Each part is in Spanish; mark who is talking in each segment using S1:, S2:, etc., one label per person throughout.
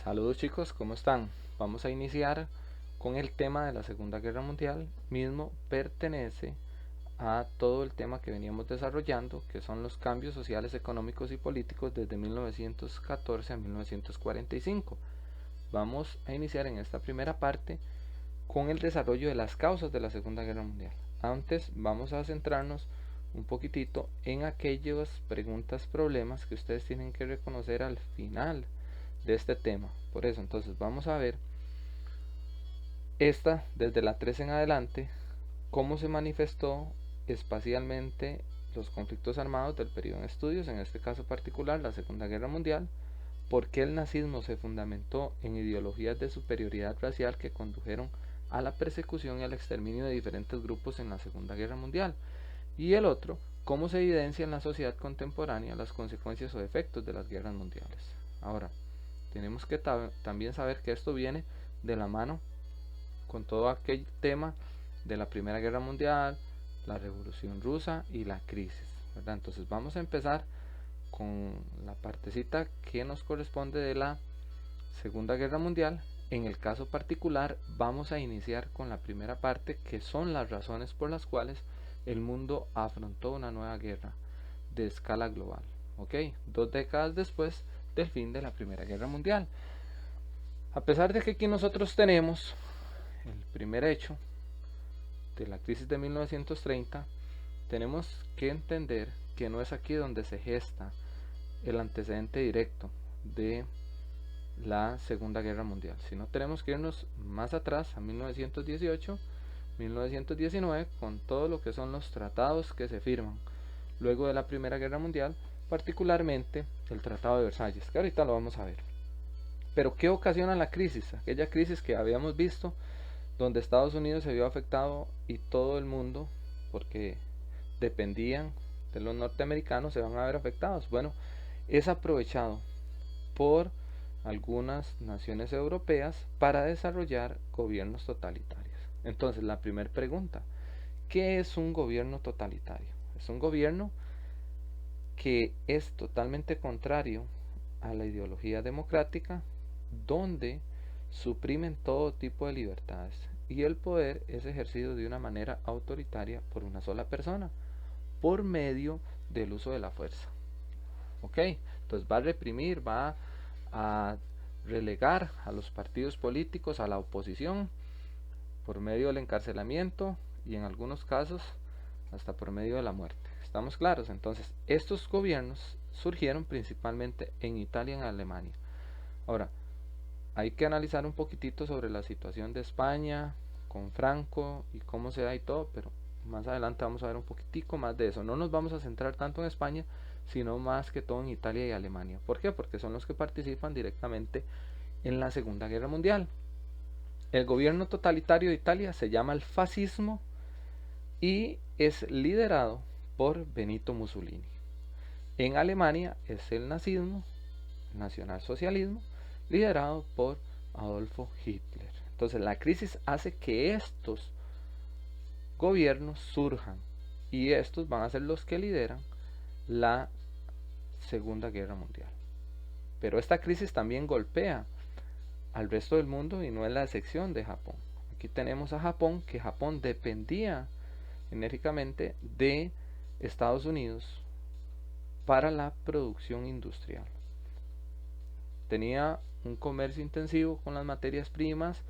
S1: Saludos chicos, ¿cómo están? Vamos a iniciar con el tema de la Segunda Guerra Mundial. Mismo pertenece a todo el tema que veníamos desarrollando, que son los cambios sociales, económicos y políticos desde 1914 a 1945. Vamos a iniciar en esta primera parte con el desarrollo de las causas de la Segunda Guerra Mundial. Antes vamos a centrarnos un poquitito en aquellas preguntas, problemas que ustedes tienen que reconocer al final de este tema. Por eso entonces vamos a ver esta desde la 3 en adelante, cómo se manifestó espacialmente los conflictos armados del periodo en estudios, en este caso particular la Segunda Guerra Mundial, por qué el nazismo se fundamentó en ideologías de superioridad racial que condujeron a la persecución y al exterminio de diferentes grupos en la Segunda Guerra Mundial, y el otro, cómo se evidencia en la sociedad contemporánea las consecuencias o efectos de las guerras mundiales. Ahora, tenemos que también saber que esto viene de la mano con todo aquel tema de la Primera Guerra Mundial, la Revolución Rusa y la crisis, ¿verdad? Entonces vamos a empezar con la partecita que nos corresponde de la Segunda Guerra Mundial. En el caso particular vamos a iniciar con la primera parte, que son las razones por las cuales el mundo afrontó una nueva guerra de escala global, ¿ok? 2 décadas después del fin de la Primera Guerra Mundial. A pesar de que aquí nosotros tenemos el primer hecho de la crisis de 1930, tenemos que entender que no es aquí donde se gesta el antecedente directo de la Segunda Guerra Mundial, sino tenemos que irnos más atrás a 1918, 1919, con todo lo que son los tratados que se firman luego de la Primera Guerra Mundial, particularmente el Tratado de Versalles, que ahorita lo vamos a ver. Pero ¿qué ocasiona la crisis? Aquella crisis que habíamos visto, donde Estados Unidos se vio afectado y todo el mundo, porque dependían de los norteamericanos, se van a ver afectados. Bueno, es aprovechado por algunas naciones europeas para desarrollar gobiernos totalitarios. Entonces, la primera pregunta, ¿qué es un gobierno totalitario? Es un gobierno que es totalmente contrario a la ideología democrática, donde suprimen todo tipo de libertades y el poder es ejercido de una manera autoritaria por una sola persona, por medio del uso de la fuerza. ¿Ok? Entonces va a reprimir, va a relegar a los partidos políticos, a la oposición, por medio del encarcelamiento y en algunos casos hasta por medio de la muerte. ¿Estamos claros? Entonces, estos gobiernos surgieron principalmente en Italia y en Alemania. Ahora, hay que analizar un poquitito sobre la situación de España con Franco y cómo se da y todo, pero más adelante vamos a ver un poquitico más de eso. No nos vamos a centrar tanto en España, sino más que todo en Italia y Alemania. ¿Por qué? Porque son los que participan directamente en la Segunda Guerra Mundial. El gobierno totalitario de Italia se llama el fascismo y es liderado por Benito Mussolini. En Alemania es el nazismo, el nacionalsocialismo, liderado por Adolfo Hitler. Entonces la crisis hace que estos gobiernos surjan y estos van a ser los que lideran la Segunda Guerra Mundial. Pero esta crisis también golpea al resto del mundo y no es la excepción de Japón. Aquí tenemos a Japón, que Japón dependía enérgicamente de Estados Unidos para la producción industrial. Tenía un comercio intensivo con las materias primas,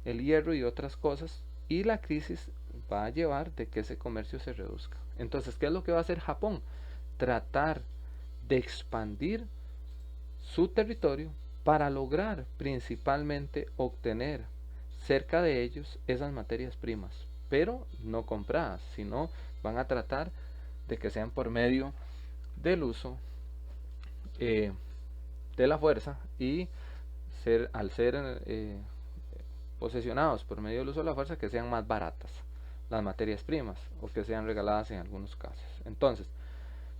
S1: el hierro y otras cosas, y la crisis va a llevar de que ese comercio se reduzca. Entonces, ¿qué es lo que va a hacer Japón? Tratar de expandir su territorio para lograr principalmente obtener cerca de ellos esas materias primas, pero no compradas, sino van a tratar de que sean por medio del uso de la fuerza y al ser posesionados por medio del uso de la fuerza, que sean más baratas las materias primas o que sean regaladas en algunos casos. Entonces,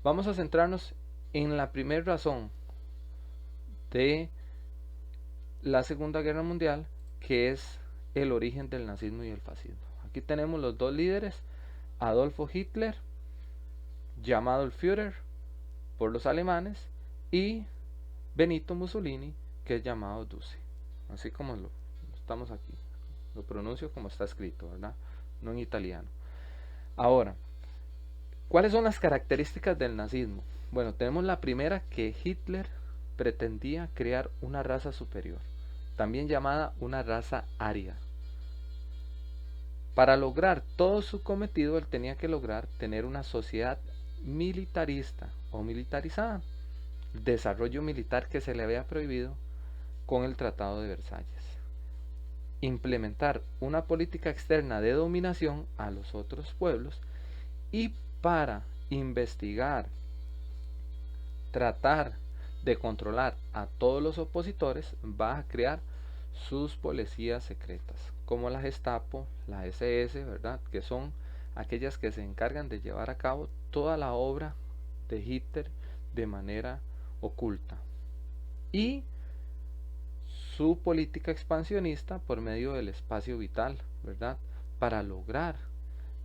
S1: vamos a centrarnos en la primera razón de la Segunda Guerra Mundial, que es el origen del nazismo y el fascismo. Aquí tenemos los dos líderes, Adolfo Hitler, llamado el Führer por los alemanes, y Benito Mussolini, que es llamado Duce. así como lo estamos aquí. Lo pronuncio como está escrito, ¿verdad? No en italiano. Ahora, ¿cuáles son las características del nazismo? Bueno, tenemos la primera, que Hitler pretendía crear una raza superior, también llamada una raza aria. Para lograr todo su cometido, él tenía que lograr tener una sociedad militarista o militarizada, desarrollo militar que se le había prohibido con el Tratado de Versalles, implementar una política externa de dominación a los otros pueblos, y para investigar, tratar de controlar a todos los opositores, va a crear sus policías secretas, como la Gestapo, la SS, ¿verdad? Que son aquellas que se encargan de llevar a cabo toda la obra de Hitler de manera oculta. Y su política expansionista por medio del espacio vital, ¿verdad? Para lograr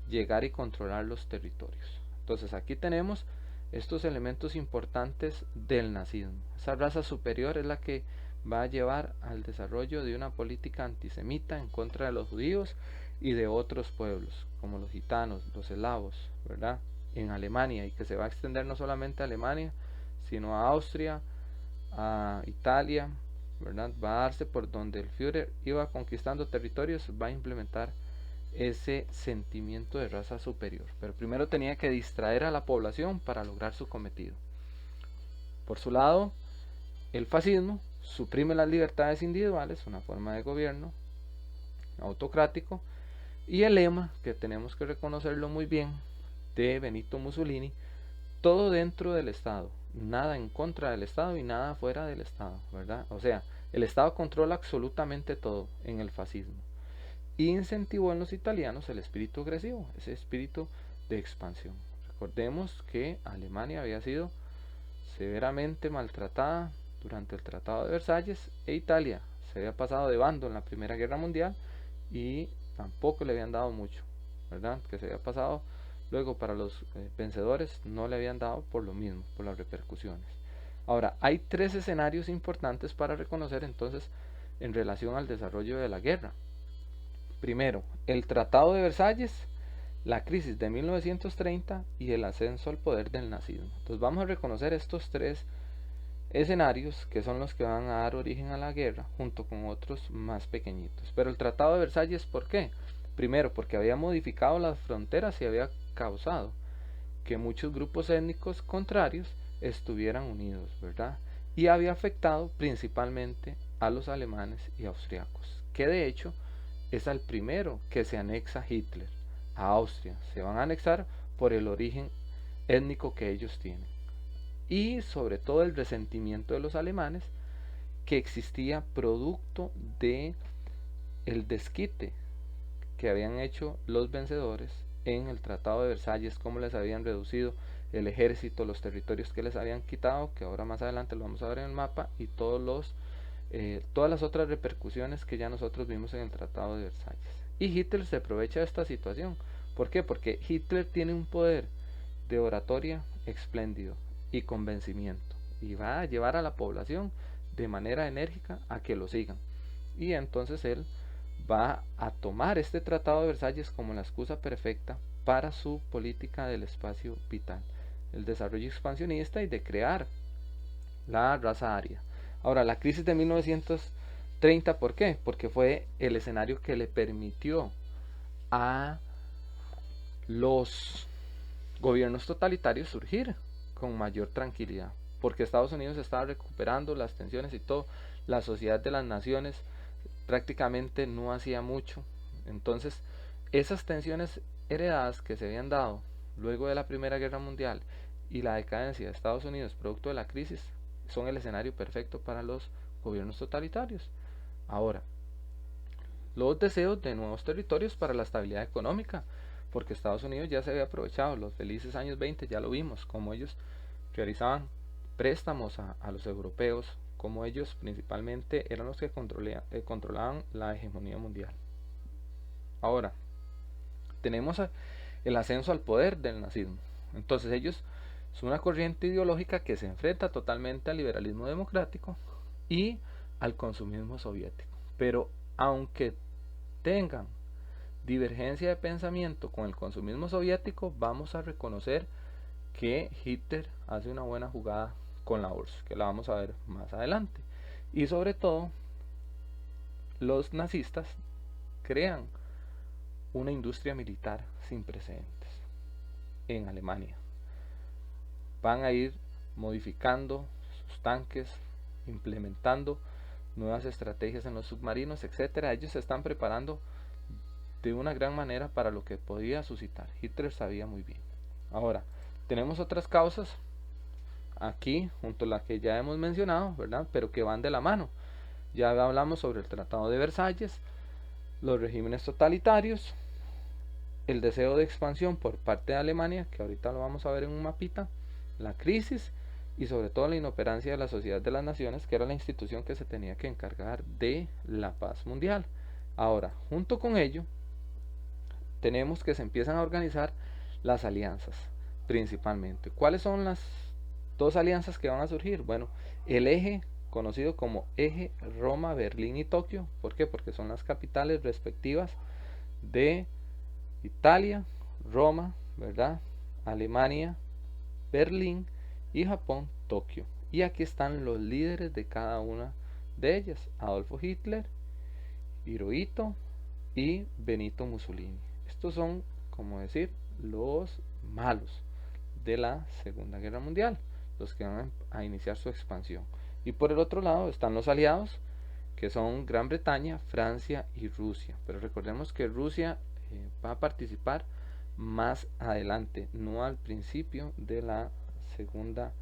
S1: llegar y controlar los territorios. Entonces aquí tenemos estos elementos importantes del nazismo. Esa raza superior es la que va a llevar al desarrollo de una política antisemita en contra de los judíos y de otros pueblos, como los gitanos, los eslavos, ¿verdad? En Alemania, y que se va a extender no solamente a Alemania, sino a Austria, a Italia, ¿verdad? Va a darse por donde el Führer iba conquistando territorios, va a implementar ese sentimiento de raza superior, pero primero tenía que distraer a la población para lograr su cometido. Por su lado, el fascismo suprime las libertades individuales, una forma de gobierno autocrático, y el lema, que tenemos que reconocerlo muy bien, de Benito Mussolini: todo dentro del Estado, nada en contra del Estado y nada fuera del Estado, ¿verdad? O sea, el Estado controla absolutamente todo en el fascismo. Y incentivó en los italianos el espíritu agresivo, ese espíritu de expansión. Recordemos que Alemania había sido severamente maltratada durante el Tratado de Versalles, e Italia se había pasado de bando en la Primera Guerra Mundial y tampoco le habían dado mucho, ¿verdad? Que se había pasado luego para los vencedores, no le habían dado por lo mismo, por las repercusiones. Ahora, hay tres escenarios importantes para reconocer entonces en relación al desarrollo de la guerra. Primero, el Tratado de Versalles, la crisis de 1930 y el ascenso al poder del nazismo. Entonces vamos a reconocer estos tres escenarios, que son los que van a dar origen a la guerra, junto con otros más pequeñitos. Pero el Tratado de Versalles, ¿por qué? Primero, porque había modificado las fronteras y había causado que muchos grupos étnicos contrarios estuvieran unidos, ¿verdad? Y había afectado principalmente a los alemanes y austriacos, que de hecho es al primero que se anexa Hitler a Austria. Se van a anexar por el origen étnico que ellos tienen, y sobre todo el resentimiento de los alemanes que existía producto de el desquite que habían hecho los vencedores en el Tratado de Versalles, cómo les habían reducido el ejército, los territorios que les habían quitado, que ahora más adelante lo vamos a ver en el mapa, y todas las otras repercusiones que ya nosotros vimos en el Tratado de Versalles. Y Hitler se aprovecha de esta situación. ¿Por qué? Porque Hitler tiene un poder de oratoria espléndido y convencimiento, y va a llevar a la población de manera enérgica a que lo sigan. Y entonces él va a tomar este Tratado de Versalles como la excusa perfecta para su política del espacio vital, el desarrollo expansionista y de crear la raza aria. Ahora, la crisis de 1930, ¿por qué? Porque fue el escenario que le permitió a los gobiernos totalitarios surgir con mayor tranquilidad, porque Estados Unidos estaba recuperando las tensiones y todo, la sociedad de las naciones prácticamente no hacía mucho. Entonces, esas tensiones heredadas que se habían dado luego de la Primera Guerra Mundial y la decadencia de Estados Unidos producto de la crisis son el escenario perfecto para los gobiernos totalitarios. Ahora, los deseos de nuevos territorios para la estabilidad económica, porque Estados Unidos ya se había aprovechado los felices años 20, ya lo vimos, como ellos realizaban préstamos a los europeos, como ellos principalmente eran los que controlaban la hegemonía mundial. Ahora, tenemos el ascenso al poder del nazismo. Entonces ellos son una corriente ideológica que se enfrenta totalmente al liberalismo democrático y al consumismo soviético. Pero aunque tengan divergencia de pensamiento con el consumismo soviético, vamos a reconocer que Hitler hace una buena jugada con la URSS, que la vamos a ver más adelante. Y sobre todo, los nazistas crean una industria militar sin precedentes en Alemania. Van a ir modificando sus tanques, implementando nuevas estrategias en los submarinos, etcétera. Ellos se están preparando de una gran manera para lo que podía suscitar. Hitler sabía muy bien. Ahora, tenemos otras causas aquí, junto a las que ya hemos mencionado, ¿verdad? Pero que van de la mano. Ya hablamos sobre el Tratado de Versalles, los regímenes totalitarios, el deseo de expansión por parte de Alemania, que ahorita lo vamos a ver en un mapita, la crisis y sobre todo la inoperancia de la Sociedad de las Naciones, que era la institución que se tenía que encargar de la paz mundial. Ahora, junto con ello, tenemos que se empiezan a organizar las alianzas, principalmente. ¿Cuáles son las dos alianzas que van a surgir? Bueno, el eje conocido como eje Roma, Berlín y Tokio. ¿Por qué? Porque son las capitales respectivas de Italia, Roma, ¿verdad? Alemania, Berlín y Japón, Tokio. Y aquí están los líderes de cada una de ellas: Adolfo Hitler, Hirohito y Benito Mussolini. Estos son, como decir, los malos de la Segunda Guerra Mundial, los que van a iniciar su expansión. Y por el otro lado están los aliados, que son Gran Bretaña, Francia y Rusia. Pero recordemos que Rusia va a participar más adelante, no al principio de la Segunda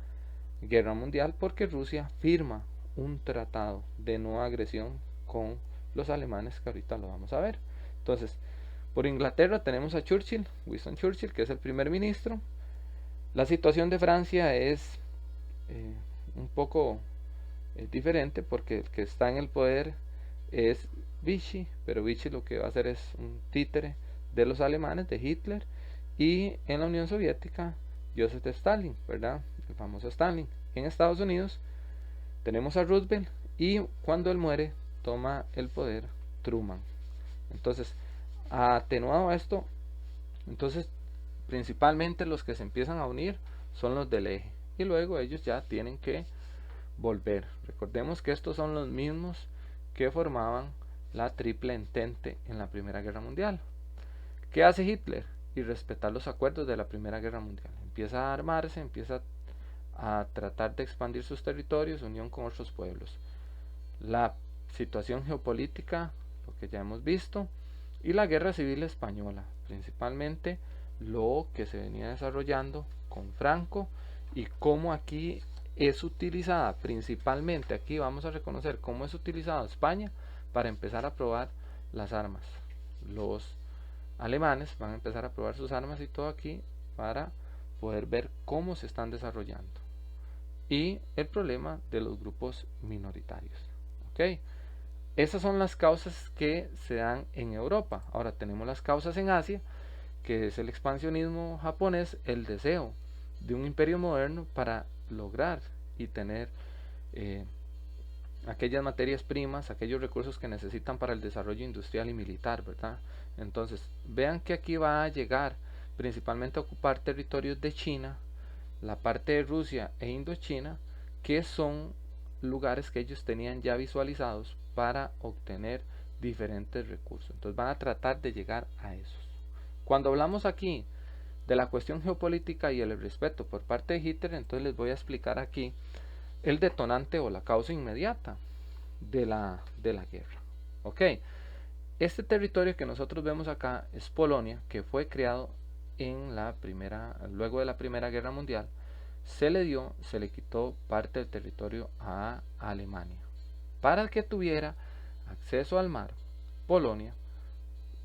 S1: Guerra Mundial, porque Rusia firma un tratado de no agresión con los alemanes, que ahorita lo vamos a ver. Entonces, por Inglaterra tenemos a Churchill, Winston Churchill, que es el primer ministro. La situación de Francia es un poco diferente, porque el que está en el poder es Vichy, pero Vichy lo que va a hacer es un títere de los alemanes, de Hitler, y en la Unión Soviética, Joseph Stalin, ¿verdad? El famoso Stalin. En Estados Unidos tenemos a Roosevelt, y cuando él muere, toma el poder Truman. Entonces, atenuado a esto, entonces principalmente los que se empiezan a unir son los del eje, y luego ellos ya tienen que volver. Recordemos que estos son los mismos que formaban la Triple Entente en la Primera Guerra Mundial. ¿Qué hace Hitler? Y respetar los acuerdos de la Primera Guerra Mundial. Empieza a armarse, empieza a tratar de expandir sus territorios, unión con otros pueblos. La situación geopolítica, lo que ya hemos visto, y la Guerra Civil Española, principalmente lo que se venía desarrollando con Franco, y cómo aquí es utilizada, principalmente aquí vamos a reconocer cómo es utilizada España para empezar a probar las armas. Los alemanes van a empezar a probar sus armas y todo aquí para poder ver cómo se están desarrollando, y el problema de los grupos minoritarios. ¿Ok? Esas son las causas que se dan en Europa. Ahora tenemos las causas en Asia, que es el expansionismo japonés, el deseo de un imperio moderno para lograr y tener aquellas materias primas, aquellos recursos que necesitan para el desarrollo industrial y militar, ¿verdad? Entonces, vean que aquí va a llegar principalmente a ocupar territorios de China, la parte de Rusia e Indochina, que son lugares que ellos tenían ya visualizados para obtener diferentes recursos. Entonces van a tratar de llegar a esos. Cuando hablamos aquí de la cuestión geopolítica y el respeto por parte de Hitler, entonces les voy a explicar aquí el detonante o la causa inmediata de la guerra. Ok, este territorio que nosotros vemos acá es Polonia, que fue creado en luego de la Primera Guerra Mundial. Se le quitó parte del territorio a Alemania para que tuviera acceso al mar. Polonia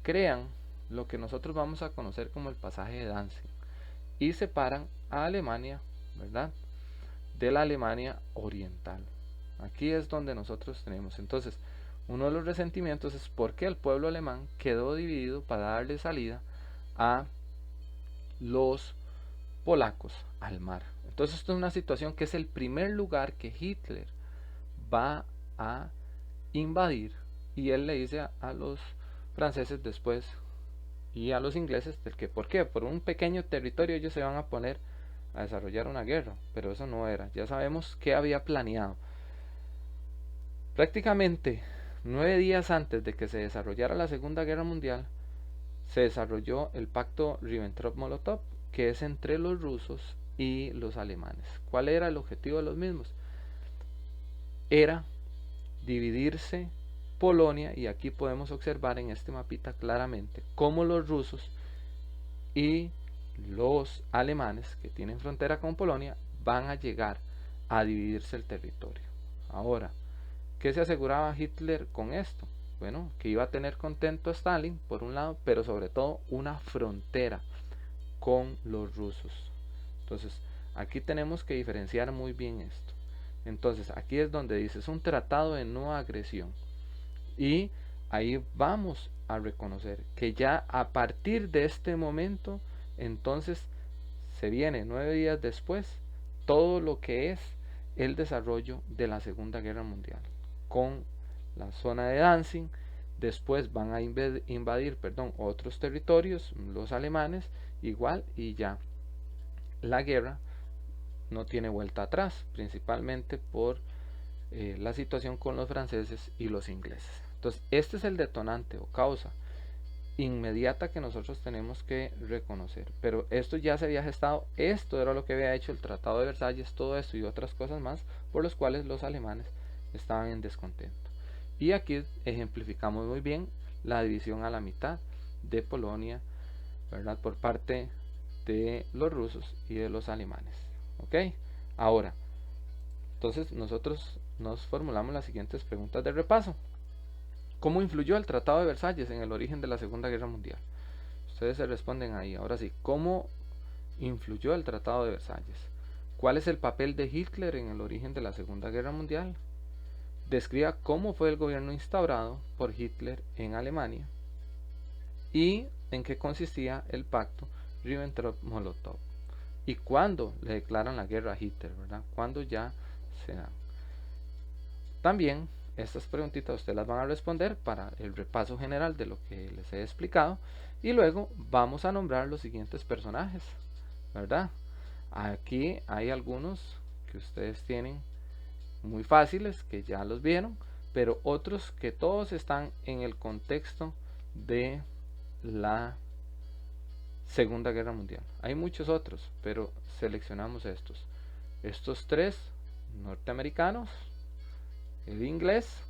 S1: crean lo que nosotros vamos a conocer como el pasaje de Danzig y separan a Alemania, ¿verdad?, de la Alemania oriental. Aquí es donde nosotros tenemos entonces uno de los resentimientos, es porque el pueblo alemán quedó dividido para darle salida a los polacos al mar. Entonces esto es una situación que es el primer lugar que Hitler va a invadir y él le dice a los franceses después y a los ingleses del que por qué, por un pequeño territorio ellos se van a poner a desarrollar una guerra, pero eso no era, ya sabemos qué había planeado. Prácticamente 9 días antes de que se desarrollara la Segunda Guerra Mundial, se desarrolló el pacto Ribbentrop-Molotov, que es entre los rusos y los alemanes. ¿Cuál era el objetivo de los mismos? Era dividirse Polonia, y aquí podemos observar en este mapita claramente cómo los rusos y los alemanes que tienen frontera con Polonia van a llegar a dividirse el territorio. Ahora, ¿qué se aseguraba Hitler con esto? Bueno, que iba a tener contento a Stalin por un lado, pero sobre todo una frontera con los rusos. Entonces, aquí tenemos que diferenciar muy bien esto. Entonces, aquí es donde dice, es un tratado de no agresión. Y ahí vamos a reconocer que ya a partir de este momento, entonces se viene 9 días después todo lo que es el desarrollo de la Segunda Guerra Mundial, con la zona de Danzig. Después van a invadir otros territorios, los alemanes, igual, y ya la guerra no tiene vuelta atrás, principalmente por la situación con los franceses y los ingleses. Entonces, este es el detonante o causa inmediata que nosotros tenemos que reconocer. Pero esto ya se había gestado, esto era lo que había hecho el Tratado de Versalles, todo esto y otras cosas más, por los cuales los alemanes estaban en descontento. Y aquí ejemplificamos muy bien la división a la mitad de Polonia, ¿verdad?, por parte de los rusos y de los alemanes. ¿Ok? Ahora, entonces nosotros nos formulamos las siguientes preguntas de repaso. ¿Cómo influyó el Tratado de Versalles en el origen de la Segunda Guerra Mundial? Ustedes se responden ahí. Ahora sí, ¿cómo influyó el Tratado de Versalles? ¿Cuál es el papel de Hitler en el origen de la Segunda Guerra Mundial? Describa cómo fue el gobierno instaurado por Hitler en Alemania y en qué consistía el pacto Ribbentrop-Molotov. Y cuándo le declaran la guerra a Hitler, ¿verdad? Cuándo ya se dan. También estas preguntitas ustedes las van a responder para el repaso general de lo que les he explicado, y luego vamos a nombrar los siguientes personajes, ¿verdad? Aquí hay algunos que ustedes tienen muy fáciles, que ya los vieron, pero otros que todos están en el contexto de la Segunda Guerra Mundial. Hay muchos otros, pero seleccionamos estos. Estos tres norteamericanos, el inglés,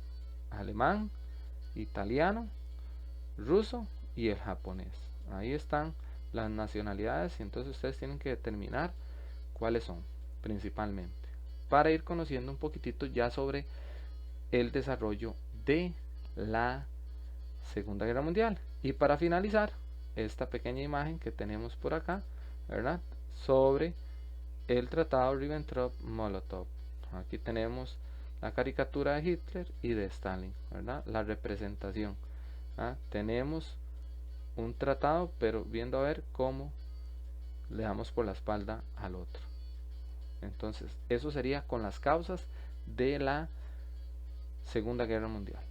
S1: alemán, italiano, ruso y el japonés. Ahí están las nacionalidades, y entonces ustedes tienen que determinar cuáles son principalmente, para ir conociendo un poquitito ya sobre el desarrollo de la Segunda Guerra Mundial. Y para finalizar, esta pequeña imagen que tenemos por acá, ¿verdad?, sobre el tratado Ribbentrop-Molotov. Aquí tenemos la caricatura de Hitler y de Stalin, ¿verdad?, la representación. Tenemos un tratado, pero viendo a ver cómo le damos por la espalda al otro. Entonces, eso sería con las causas de la Segunda Guerra Mundial.